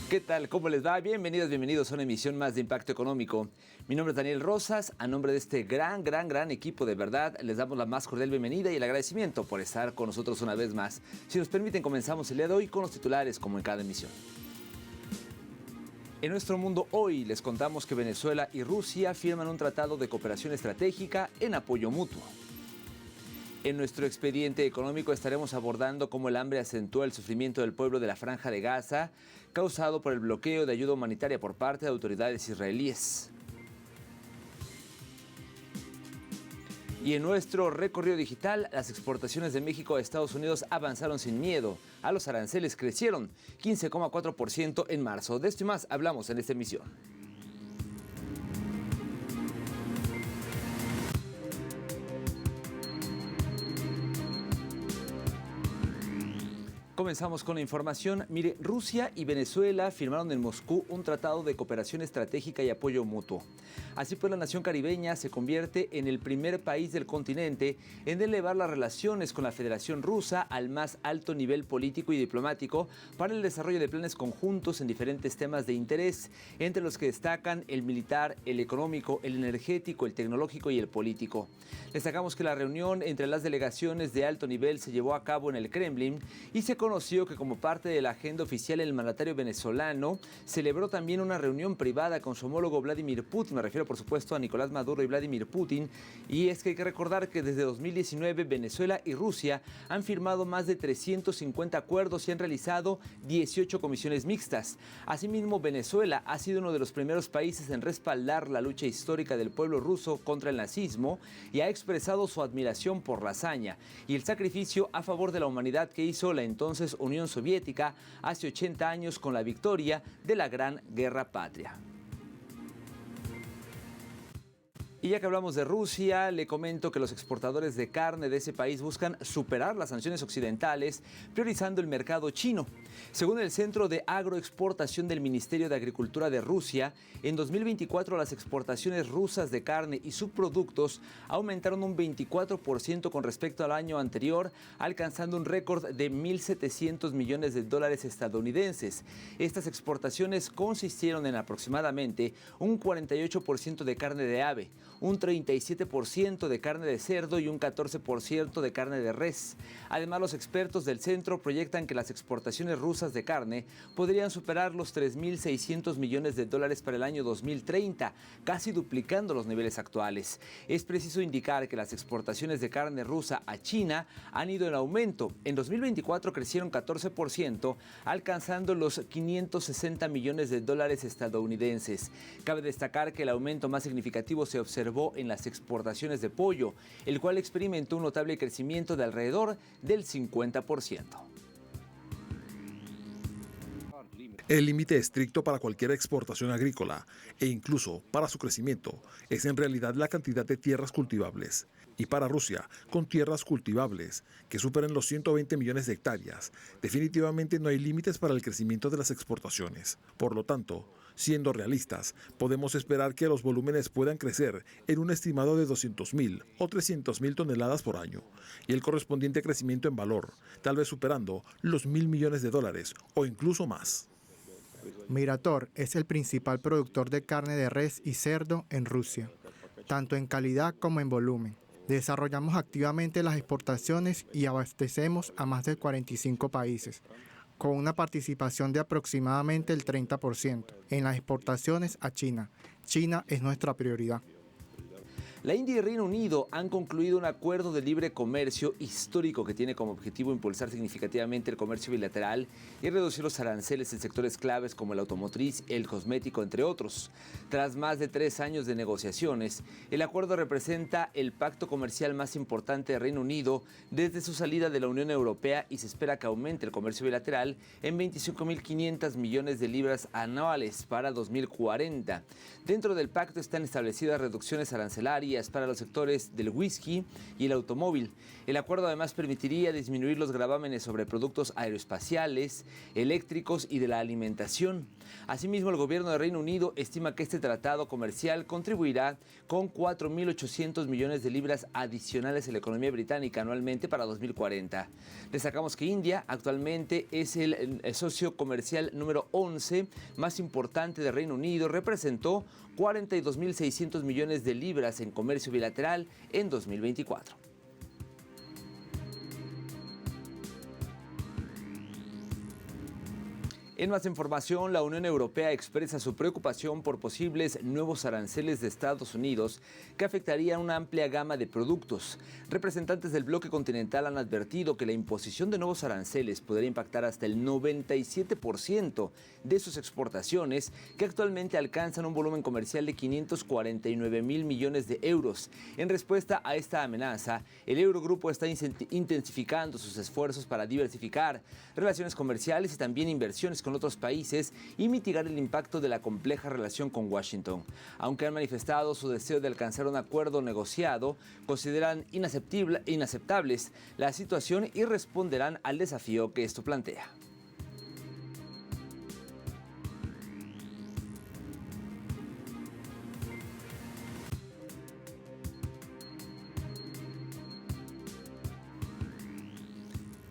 ¿Qué tal? ¿Cómo les va? Bienvenidos a una emisión más de Impacto Económico. Mi nombre es Daniel Rosas. A nombre de este gran equipo, de verdad, les damos la más cordial bienvenida y el agradecimiento por estar con nosotros una vez más. Si nos permiten, comenzamos el día de hoy con los titulares, como en cada emisión. En nuestro mundo hoy les contamos que Venezuela y Rusia firman un tratado de cooperación estratégica en apoyo mutuo. En nuestro expediente económico estaremos abordando cómo el hambre acentúa el sufrimiento del pueblo de la Franja de Gaza, causado por el bloqueo de ayuda humanitaria por parte de autoridades israelíes. Y en nuestro recorrido digital, las exportaciones de México a Estados Unidos avanzaron sin miedo. A los aranceles crecieron 15,4% en marzo. De esto y más hablamos en esta emisión. Comenzamos con la información. Mire, Rusia y Venezuela firmaron en Moscú un tratado de cooperación estratégica y apoyo mutuo. Así pues, la nación caribeña se convierte en el primer país del continente en elevar las relaciones con la Federación Rusa al más alto nivel político y diplomático para el desarrollo de planes conjuntos en diferentes temas de interés, entre los que destacan el militar, el económico, el energético, el tecnológico y el político. Destacamos que la reunión entre las delegaciones de alto nivel se llevó a cabo en el Kremlin y se conoció que como parte de la agenda oficial el mandatario venezolano celebró también una reunión privada con su homólogo Vladimir Putin. Me refiero por supuesto a Nicolás Maduro y Vladimir Putin. Y es que hay que recordar que desde 2019 Venezuela y Rusia han firmado más de 350 acuerdos y han realizado 18 comisiones mixtas. Asimismo, Venezuela ha sido uno de los primeros países en respaldar la lucha histórica del pueblo ruso contra el nazismo y ha expresado su admiración por la hazaña y el sacrificio a favor de la humanidad que hizo la entonces Unión Soviética hace 80 años con la victoria de la Gran Guerra Patria. Y ya que hablamos de Rusia, le comento que los exportadores de carne de ese país buscan superar las sanciones occidentales, priorizando el mercado chino. Según el Centro de Agroexportación del Ministerio de Agricultura de Rusia, en 2024 las exportaciones rusas de carne y subproductos aumentaron un 24% con respecto al año anterior, alcanzando un récord de 1.700 millones de dólares estadounidenses. Estas exportaciones consistieron en aproximadamente un 48% de carne de ave, un 37% de carne de cerdo y un 14% de carne de res. Además, los expertos del centro proyectan que las exportaciones rusas de carne podrían superar los 3.600 millones de dólares para el año 2030, casi duplicando los niveles actuales. Es preciso indicar que las exportaciones de carne rusa a China han ido en aumento. En 2024 crecieron 14%, alcanzando los 560 millones de dólares estadounidenses. Cabe destacar que el aumento más significativo se observó en las exportaciones de pollo, el cual experimentó un notable crecimiento de alrededor del 50%. El límite estricto para cualquier exportación agrícola, e incluso para su crecimiento, es en realidad la cantidad de tierras cultivables. Y para Rusia, con tierras cultivables que superen los 120 millones de hectáreas, definitivamente no hay límites para el crecimiento de las exportaciones. Por lo tanto, siendo realistas, podemos esperar que los volúmenes puedan crecer en un estimado de 200.000 o 300.000 toneladas por año, y el correspondiente crecimiento en valor, tal vez superando los 1.000 millones de dólares o incluso más. Mirator es el principal productor de carne de res y cerdo en Rusia, tanto en calidad como en volumen. Desarrollamos activamente las exportaciones y abastecemos a más de 45 países, con una participación de aproximadamente el 30% en las exportaciones a China. China es nuestra prioridad. La India y Reino Unido han concluido un acuerdo de libre comercio histórico que tiene como objetivo impulsar significativamente el comercio bilateral y reducir los aranceles en sectores claves como el automotriz, el cosmético, entre otros. Tras más de 3 años de negociaciones, el acuerdo representa el pacto comercial más importante de Reino Unido desde su salida de la Unión Europea y se espera que aumente el comercio bilateral en 25.500 millones de libras anuales para 2040. Dentro del pacto están establecidas reducciones arancelarias arancelarias para los sectores del whisky y el automóvil. El acuerdo además permitiría disminuir los gravámenes sobre productos aeroespaciales, eléctricos y de la alimentación. Asimismo, el gobierno de Reino Unido estima que este tratado comercial contribuirá con 4.800 millones de libras adicionales a la economía británica anualmente para 2040. Destacamos que India actualmente es el socio comercial número 11 más importante de Reino Unido. Representó 42.600 millones de libras en comercio bilateral en 2024. En más información, la Unión Europea expresa su preocupación por posibles nuevos aranceles de Estados Unidos que afectarían una amplia gama de productos. Representantes del bloque continental han advertido que la imposición de nuevos aranceles podría impactar hasta el 97% de sus exportaciones, que actualmente alcanzan un volumen comercial de 549.000 millones de euros. En respuesta a esta amenaza, el Eurogrupo está intensificando sus esfuerzos para diversificar relaciones comerciales y también inversiones con otros países y mitigar el impacto de la compleja relación con Washington. Aunque han manifestado su deseo de alcanzar un acuerdo negociado, consideran inaceptables la situación y responderán al desafío que esto plantea.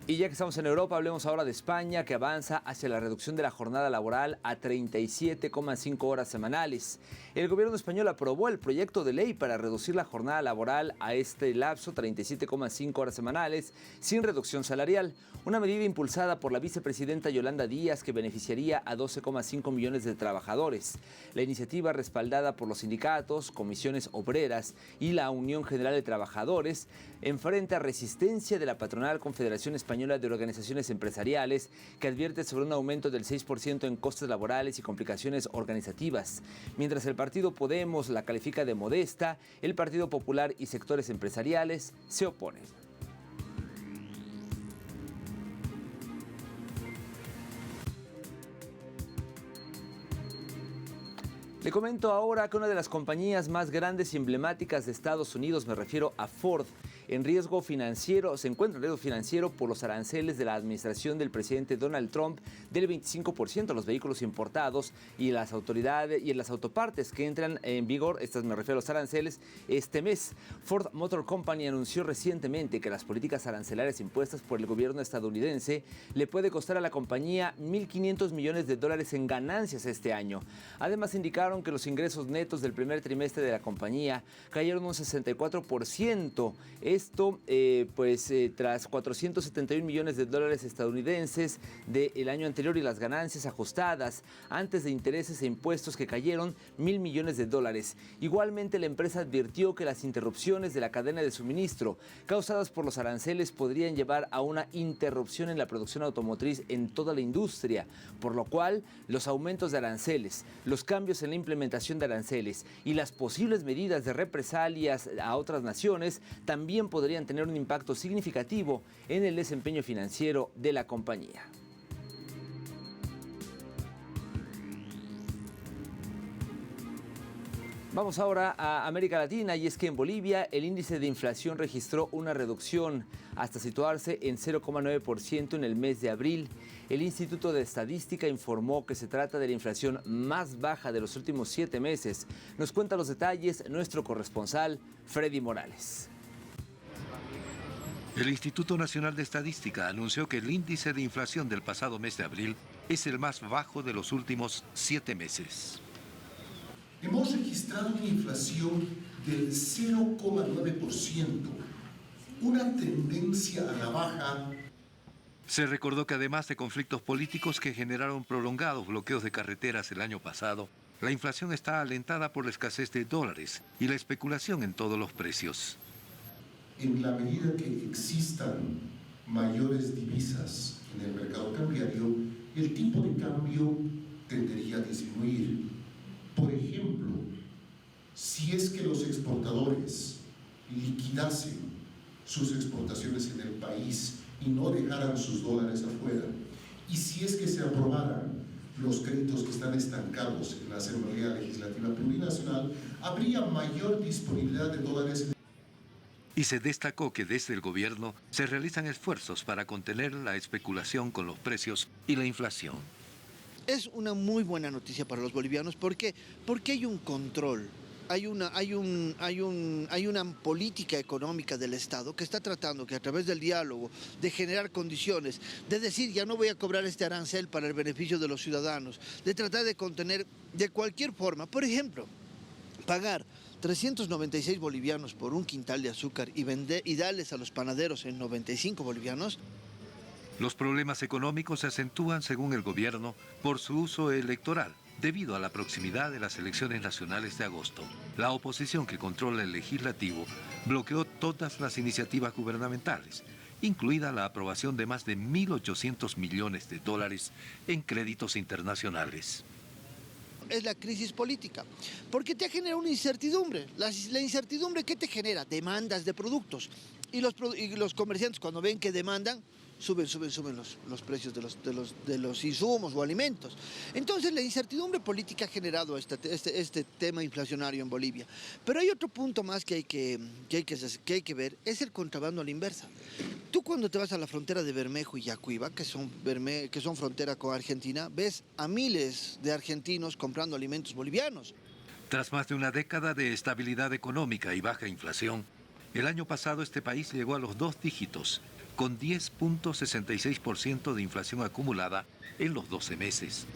Y ya que estamos en Europa, hablemos ahora de España, que avanza hacia la reducción de la jornada laboral a 37,5 horas semanales. El gobierno español aprobó el proyecto de ley para reducir la jornada laboral a este lapso, 37,5 horas semanales, sin reducción salarial. Una medida impulsada por la vicepresidenta Yolanda Díaz que beneficiaría a 12,5 millones de trabajadores. La iniciativa, respaldada por los sindicatos, comisiones obreras y la Unión General de Trabajadores, enfrenta resistencia de la patronal Confederación Española de Organizaciones Empresariales, que advierte sobre un aumento del 6% en costes laborales y complicaciones organizativas. Mientras el partido Podemos la califica de modesta, el Partido Popular y sectores empresariales se oponen. Le comento ahora que una de las compañías más grandes y emblemáticas de Estados Unidos, me refiero a Ford, se encuentra en riesgo financiero por los aranceles de la administración del presidente Donald Trump del 25% a los vehículos importados y las autopartes que entran en vigor, me refiero a los aranceles, este mes. Ford Motor Company anunció recientemente que las políticas arancelarias impuestas por el gobierno estadounidense le puede costar a la compañía $1.500 millones en ganancias este año. Además, indicaron que los ingresos netos del primer trimestre de la compañía cayeron un 64%. Esto, tras $471 millones estadounidenses del año anterior y las ganancias ajustadas antes de intereses e impuestos que cayeron $1.000 millones. Igualmente, la empresa advirtió que las interrupciones de la cadena de suministro causadas por los aranceles podrían llevar a una interrupción en la producción automotriz en toda la industria, por lo cual los aumentos de aranceles, los cambios en la implementación de aranceles y las posibles medidas de represalias a otras naciones también podrían tener un impacto significativo en el desempeño financiero de la compañía. Vamos ahora a América Latina, y es que en Bolivia el índice de inflación registró una reducción hasta situarse en 0,9% en el mes de abril. El Instituto de Estadística informó que se trata de la inflación más baja de los últimos 7 meses. Nos cuenta los detalles nuestro corresponsal Freddy Morales. El Instituto Nacional de Estadística anunció que el índice de inflación del pasado mes de abril es el más bajo de los últimos 7 meses. Hemos registrado una inflación del 0,9%, una tendencia a la baja. Se recordó que además de conflictos políticos que generaron prolongados bloqueos de carreteras el año pasado, la inflación está alentada por la escasez de dólares y la especulación en todos los precios. En la medida que existan mayores divisas en el mercado cambiario, el tipo de cambio tendería a disminuir. Por ejemplo, si es que los exportadores liquidasen sus exportaciones en el país y no dejaran sus dólares afuera, y si es que se aprobaran los créditos que están estancados en la Asamblea Legislativa Plurinacional, habría mayor disponibilidad de dólares. Y se destacó que desde el gobierno se realizan esfuerzos para contener la especulación con los precios y la inflación. Es una muy buena noticia para los bolivianos. ¿Por qué? Porque hay un control. Hay una política económica del Estado que está tratando que a través del diálogo, de generar condiciones, de decir ya no voy a cobrar este arancel para el beneficio de los ciudadanos, de tratar de contener de cualquier forma. Por ejemplo, pagar 396 bolivianos por un quintal de azúcar y darles a los panaderos en 95 bolivianos. Los problemas económicos se acentúan, según el gobierno, por su uso electoral, debido a la proximidad de las elecciones nacionales de agosto. La oposición que controla el legislativo bloqueó todas las iniciativas gubernamentales, incluida la aprobación de más de 1.800 millones de dólares en créditos internacionales. Es la crisis política, porque te genera una incertidumbre. La incertidumbre, ¿qué te genera? Demandas de productos. Y los comerciantes, cuando ven que demandan, suben los precios de los insumos o alimentos. Entonces la incertidumbre política ha generado este tema inflacionario en Bolivia. Pero hay otro punto más que hay que ver, es el contrabando a la inversa. Tú cuando te vas a la frontera de Bermejo y Yacuiba, que son frontera con Argentina, ves a miles de argentinos comprando alimentos bolivianos. Tras más de una década de estabilidad económica y baja inflación, el año pasado este país llegó a los 2 dígitos, con 10.66% de inflación acumulada en los 12 meses.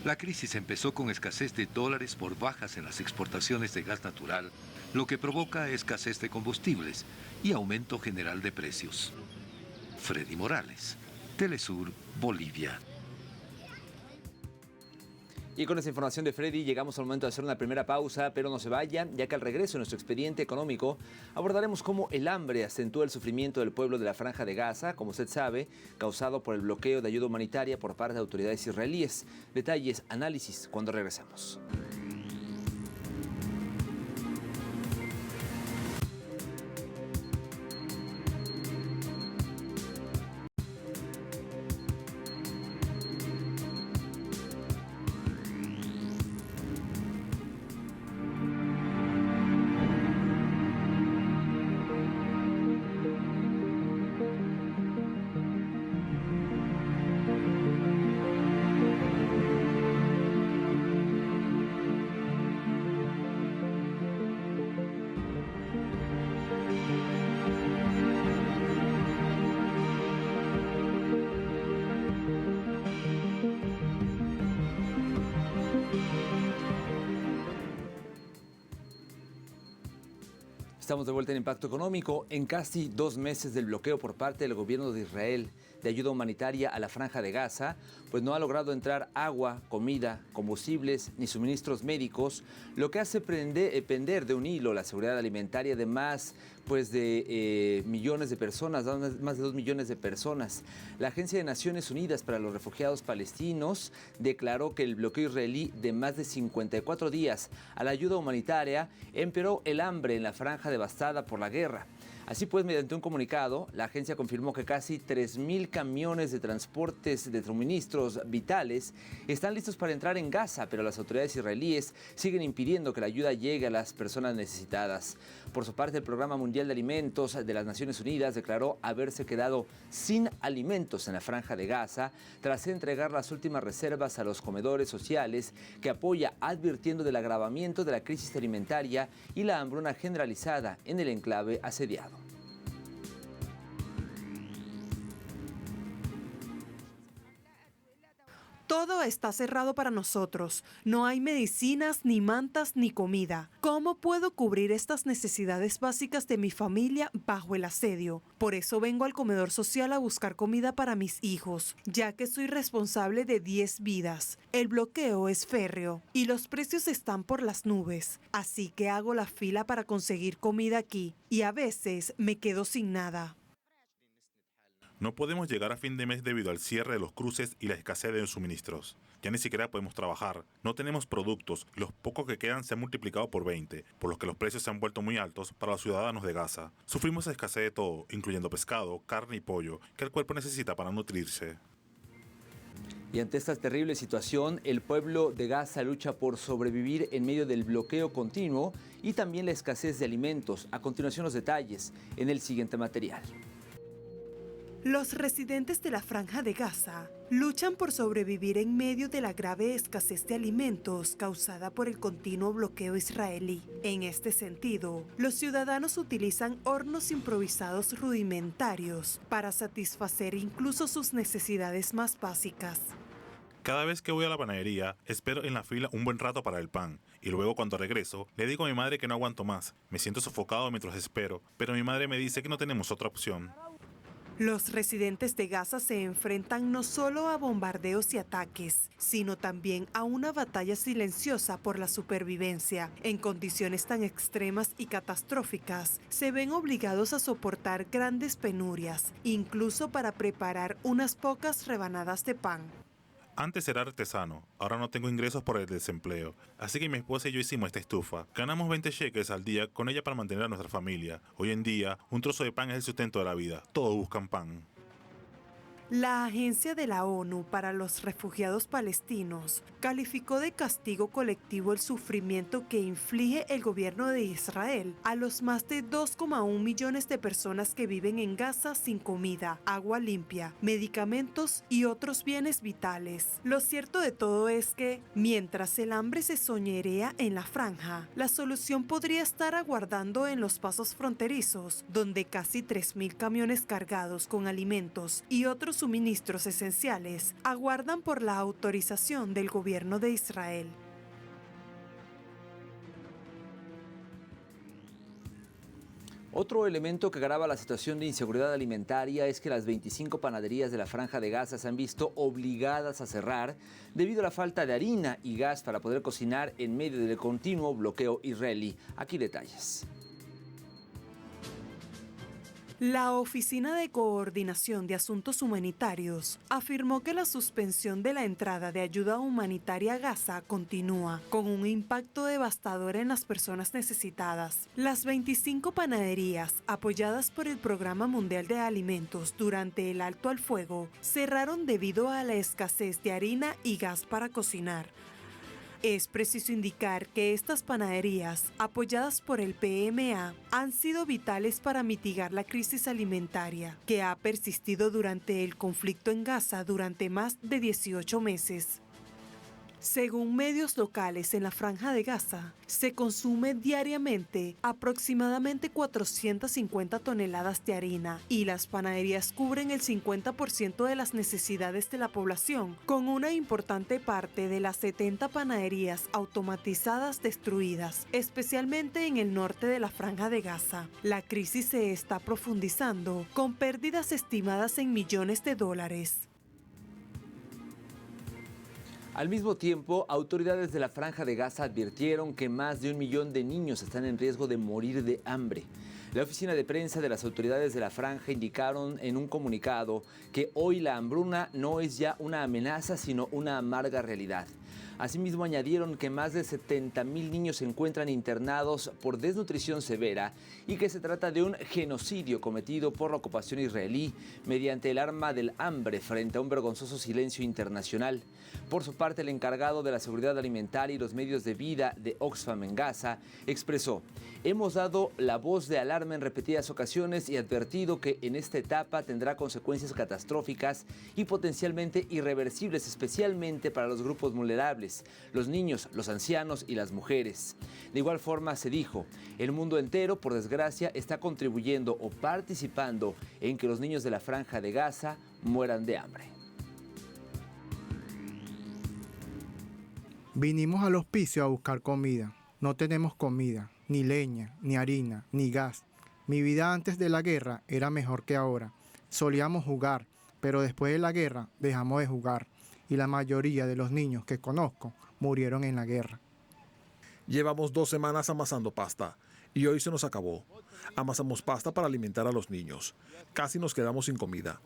La crisis empezó con escasez de dólares por bajas en las exportaciones de gas natural, lo que provoca escasez de combustibles y aumento general de precios. Freddy Morales, Telesur, Bolivia. Y con esta información de Freddy llegamos al momento de hacer una primera pausa, pero no se vayan, ya que al regreso de nuestro expediente económico abordaremos cómo el hambre acentúa el sufrimiento del pueblo de la Franja de Gaza, como usted sabe, causado por el bloqueo de ayuda humanitaria por parte de autoridades israelíes. Detalles, análisis, cuando regresamos. Estamos de vuelta en Impacto Económico. En casi 2 meses del bloqueo por parte del gobierno de Israel de ayuda humanitaria a la Franja de Gaza, pues no ha logrado entrar agua, comida, combustibles ni suministros médicos, lo que hace pender de un hilo la seguridad alimentaria de más de millones de personas, más de 2 millones de personas. La Agencia de Naciones Unidas para los Refugiados Palestinos declaró que el bloqueo israelí de más de 54 días a la ayuda humanitaria empeoró el hambre en la franja devastada por la guerra. Así pues, mediante un comunicado, la agencia confirmó que casi 3.000 camiones de transportes de suministros vitales están listos para entrar en Gaza, pero las autoridades israelíes siguen impidiendo que la ayuda llegue a las personas necesitadas. Por su parte, el Programa Mundial de Alimentos de las Naciones Unidas declaró haberse quedado sin alimentos en la Franja de Gaza tras entregar las últimas reservas a los comedores sociales que apoya, advirtiendo del agravamiento de la crisis alimentaria y la hambruna generalizada en el enclave asediado. Todo está cerrado para nosotros. No hay medicinas, ni mantas, ni comida. ¿Cómo puedo cubrir estas necesidades básicas de mi familia bajo el asedio? Por eso vengo al comedor social a buscar comida para mis hijos, ya que soy responsable de 10 vidas. El bloqueo es férreo y los precios están por las nubes. Así que hago la fila para conseguir comida aquí y a veces me quedo sin nada. No podemos llegar a fin de mes debido al cierre de los cruces y la escasez de suministros. Ya ni siquiera podemos trabajar, no tenemos productos y los pocos que quedan se han multiplicado por 20, por lo que los precios se han vuelto muy altos para los ciudadanos de Gaza. Sufrimos escasez de todo, incluyendo pescado, carne y pollo, que el cuerpo necesita para nutrirse. Y ante esta terrible situación, el pueblo de Gaza lucha por sobrevivir en medio del bloqueo continuo y también la escasez de alimentos. A continuación, los detalles en el siguiente material. Los residentes de la Franja de Gaza luchan por sobrevivir en medio de la grave escasez de alimentos causada por el continuo bloqueo israelí. En este sentido, los ciudadanos utilizan hornos improvisados rudimentarios para satisfacer incluso sus necesidades más básicas. Cada vez que voy a la panadería, espero en la fila un buen rato para el pan. Y luego cuando regreso, le digo a mi madre que no aguanto más. Me siento sofocado mientras espero, pero mi madre me dice que no tenemos otra opción. Los residentes de Gaza se enfrentan no solo a bombardeos y ataques, sino también a una batalla silenciosa por la supervivencia. En condiciones tan extremas y catastróficas, se ven obligados a soportar grandes penurias, incluso para preparar unas pocas rebanadas de pan. Antes era artesano, ahora no tengo ingresos por el desempleo, así que mi esposa y yo hicimos esta estufa. Ganamos 20 shekels al día con ella para mantener a nuestra familia. Hoy en día, un trozo de pan es el sustento de la vida. Todos buscan pan. La Agencia de la ONU para los Refugiados Palestinos calificó de castigo colectivo el sufrimiento que inflige el gobierno de Israel a los más de 2,1 millones de personas que viven en Gaza sin comida, agua limpia, medicamentos y otros bienes vitales. Lo cierto de todo es que, mientras el hambre se soñerea en la franja, la solución podría estar aguardando en los pasos fronterizos, donde casi 3.000 camiones cargados con alimentos y otros suministros esenciales aguardan por la autorización del gobierno de Israel. Otro elemento que agrava la situación de inseguridad alimentaria es que las 25 panaderías de la Franja de Gaza se han visto obligadas a cerrar debido a la falta de harina y gas para poder cocinar en medio del continuo bloqueo israelí. Aquí detalles. La Oficina de Coordinación de Asuntos Humanitarios afirmó que la suspensión de la entrada de ayuda humanitaria a Gaza continúa, con un impacto devastador en las personas necesitadas. Las 25 panaderías, apoyadas por el Programa Mundial de Alimentos durante el alto al fuego, cerraron debido a la escasez de harina y gas para cocinar. Es preciso indicar que estas panaderías, apoyadas por el PMA, han sido vitales para mitigar la crisis alimentaria, que ha persistido durante el conflicto en Gaza durante más de 18 meses. Según medios locales en la Franja de Gaza, se consume diariamente aproximadamente 450 toneladas de harina y las panaderías cubren el 50% de las necesidades de la población, con una importante parte de las 70 panaderías automatizadas destruidas, especialmente en el norte de la Franja de Gaza. La crisis se está profundizando, con pérdidas estimadas en millones de dólares. Al mismo tiempo, autoridades de la Franja de Gaza advirtieron que más de 1 millón de niños están en riesgo de morir de hambre. La oficina de prensa de las autoridades de la Franja indicaron en un comunicado que hoy la hambruna no es ya una amenaza, sino una amarga realidad. Asimismo, añadieron que más de 70.000 niños se encuentran internados por desnutrición severa y que se trata de un genocidio cometido por la ocupación israelí mediante el arma del hambre frente a un vergonzoso silencio internacional. Por su parte, el encargado de la seguridad alimentaria y los medios de vida de Oxfam en Gaza expresó: "Hemos dado la voz de alarma en repetidas ocasiones y advertido que en esta etapa tendrá consecuencias catastróficas y potencialmente irreversibles, especialmente para los grupos vulnerables, los niños, los ancianos y las mujeres". De igual forma se dijo: "El mundo entero, por desgracia, está contribuyendo o participando en que los niños de la Franja de Gaza mueran de hambre". Vinimos al hospicio a buscar comida. No tenemos comida, ni leña, ni harina, ni gas. Mi vida antes de la guerra era mejor que ahora. Solíamos jugar, pero después de la guerra dejamos de jugar. Y la mayoría de los niños que conozco murieron en la guerra. Llevamos 2 semanas amasando pasta y hoy se nos acabó. Amasamos pasta para alimentar a los niños. Casi nos quedamos sin comida.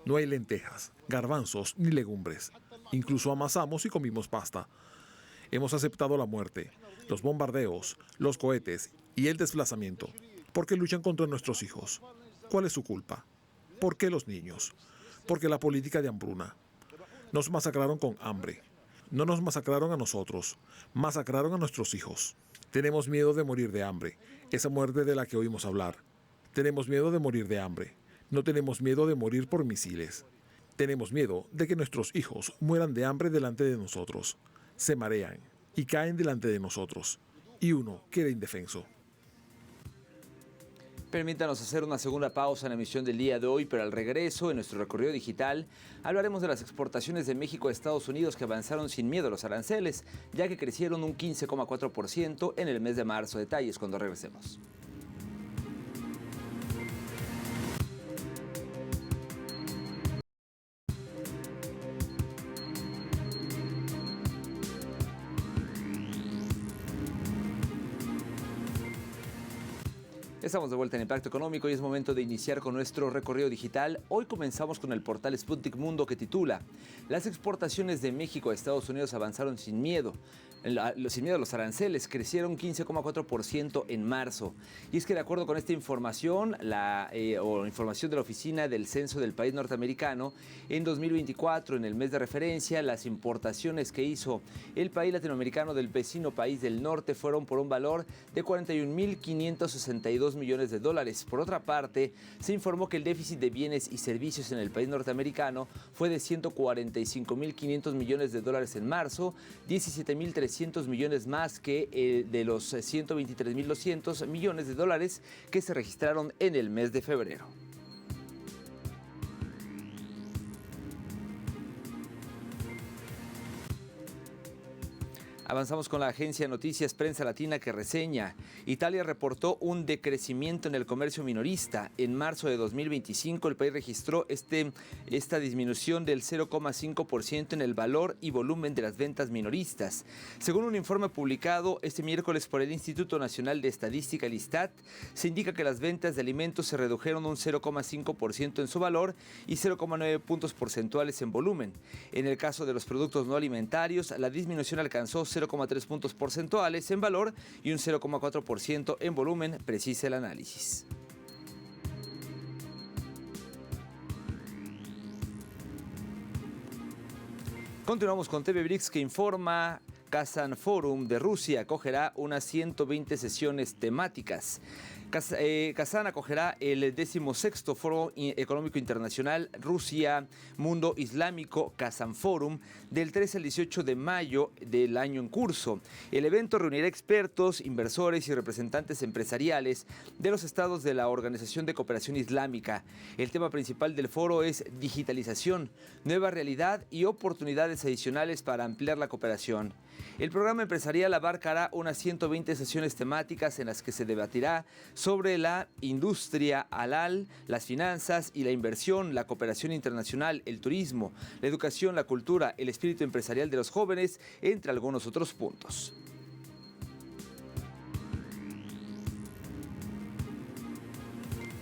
No hay lentejas, garbanzos ni legumbres. Incluso amasamos y comimos pasta. Hemos aceptado la muerte, los bombardeos, los cohetes y el desplazamiento, porque luchan contra nuestros hijos. ¿Cuál es su culpa? ¿Por qué los niños? Porque la política de hambruna. Nos masacraron con hambre. No nos masacraron a nosotros, masacraron a nuestros hijos. Tenemos miedo de morir de hambre, esa muerte de la que oímos hablar. Tenemos miedo de morir de hambre. No tenemos miedo de morir por misiles. Tenemos miedo de que nuestros hijos mueran de hambre delante de nosotros. Se marean y caen delante de nosotros. Y uno queda indefenso. Permítanos hacer una segunda pausa en la emisión del día de hoy, pero al regreso, en nuestro recorrido digital, hablaremos de las exportaciones de México a Estados Unidos que avanzaron sin miedo a los aranceles, ya que crecieron un 15,4% en el mes de marzo. Detalles cuando regresemos. Estamos de vuelta en Impacto Económico y es momento de iniciar con nuestro recorrido digital. Hoy comenzamos con el portal Sputnik Mundo que titula: las exportaciones de México a Estados Unidos avanzaron sin miedo. Sin miedo a los aranceles, crecieron 15,4% en marzo. Y es que de acuerdo con esta información, información de la Oficina del Censo del país norteamericano, en 2024, en el mes de referencia, las importaciones que hizo el país latinoamericano del vecino país del norte fueron por un valor de 41.562 millones de dólares. Por otra parte, se informó que el déficit de bienes y servicios en el país norteamericano fue de 145.500 millones de dólares en marzo, 17.300 millones más que de los 123.200 millones de dólares que se registraron en el mes de febrero. Avanzamos con la agencia Noticias Prensa Latina que reseña: Italia reportó un decrecimiento en el comercio minorista. En marzo de 2025 el país registró esta disminución del 0,5% en el valor y volumen de las ventas minoristas. Según un informe publicado este miércoles por el Instituto Nacional de Estadística, el ISTAT, se indica que las ventas de alimentos se redujeron un 0,5% en su valor y 0,9 puntos porcentuales en volumen. En el caso de los productos no alimentarios, la disminución alcanzó 0,3 puntos porcentuales en valor y un 0,4% en volumen, precisa el análisis. Continuamos con TV Brix que informa: Kazan Forum de Rusia acogerá unas 120 sesiones temáticas. Kazán acogerá el 16º Foro Económico Internacional Rusia Mundo Islámico Kazan Forum del 13 al 18 de mayo del año en curso. El evento reunirá expertos, inversores y representantes empresariales de los estados de la Organización de Cooperación Islámica. El tema principal del foro es digitalización, nueva realidad y oportunidades adicionales para ampliar la cooperación. El programa empresarial abarcará unas 120 sesiones temáticas en las que se debatirá sobre la industria halal, las finanzas y la inversión, la cooperación internacional, el turismo, la educación, la cultura, el espíritu empresarial de los jóvenes, entre algunos otros puntos.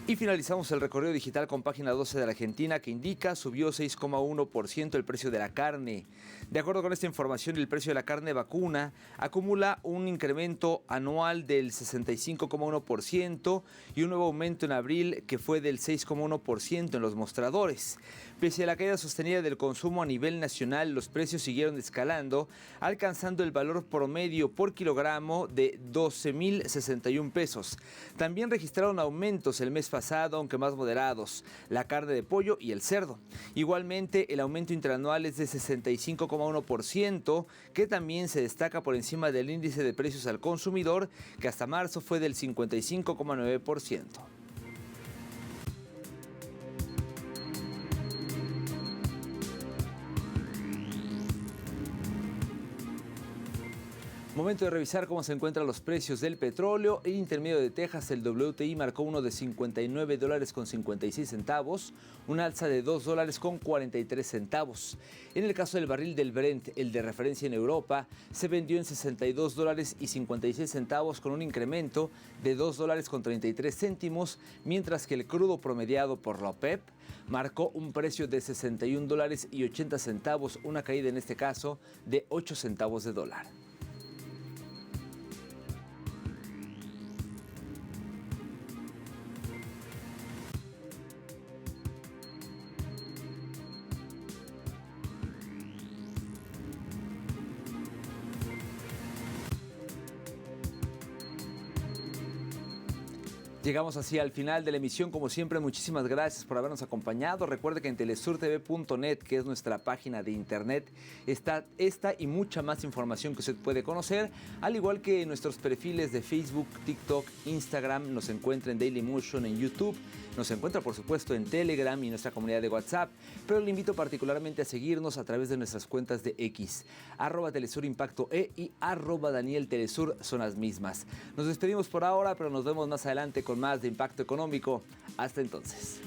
Y finalizamos el recorrido digital con página 12 de la Argentina, que indica subió 6,1% el precio de la carne. De acuerdo con esta información, el precio de la carne vacuna acumula un incremento anual del 65,1% y un nuevo aumento en abril que fue del 6,1% en los mostradores. Pese a la caída sostenida del consumo a nivel nacional, los precios siguieron escalando, alcanzando el valor promedio por kilogramo de 12.061 pesos. También registraron aumentos el mes pasado, aunque más moderados, la carne de pollo y el cerdo. Igualmente, el aumento interanual es de 65,1%, que también se destaca por encima del índice de precios al consumidor, que hasta marzo fue del 55,9%. Momento de revisar cómo se encuentran los precios del petróleo. El intermedio de Texas, el WTI, marcó uno de $59.56, un alza de $2.43. En el caso del barril del Brent, el de referencia en Europa, se vendió en $62.56 con un incremento de $2.33, mientras que el crudo promediado por la OPEP marcó un precio de $61.80, una caída en este caso de 8 centavos de dólar. Llegamos así al final de la emisión. Como siempre, muchísimas gracias por habernos acompañado. Recuerde que en telesurtv.net, que es nuestra página de internet, está esta y mucha más información que usted puede conocer, al igual que en nuestros perfiles de Facebook, TikTok, Instagram. Nos encuentra en Dailymotion, en YouTube, nos encuentra por supuesto en Telegram y nuestra comunidad de WhatsApp, pero le invito particularmente a seguirnos a través de nuestras cuentas de X, @TelesurImpactoE y @DanielTelesur son las mismas. Nos despedimos por ahora, pero nos vemos más adelante con más de Impacto Económico. Hasta entonces.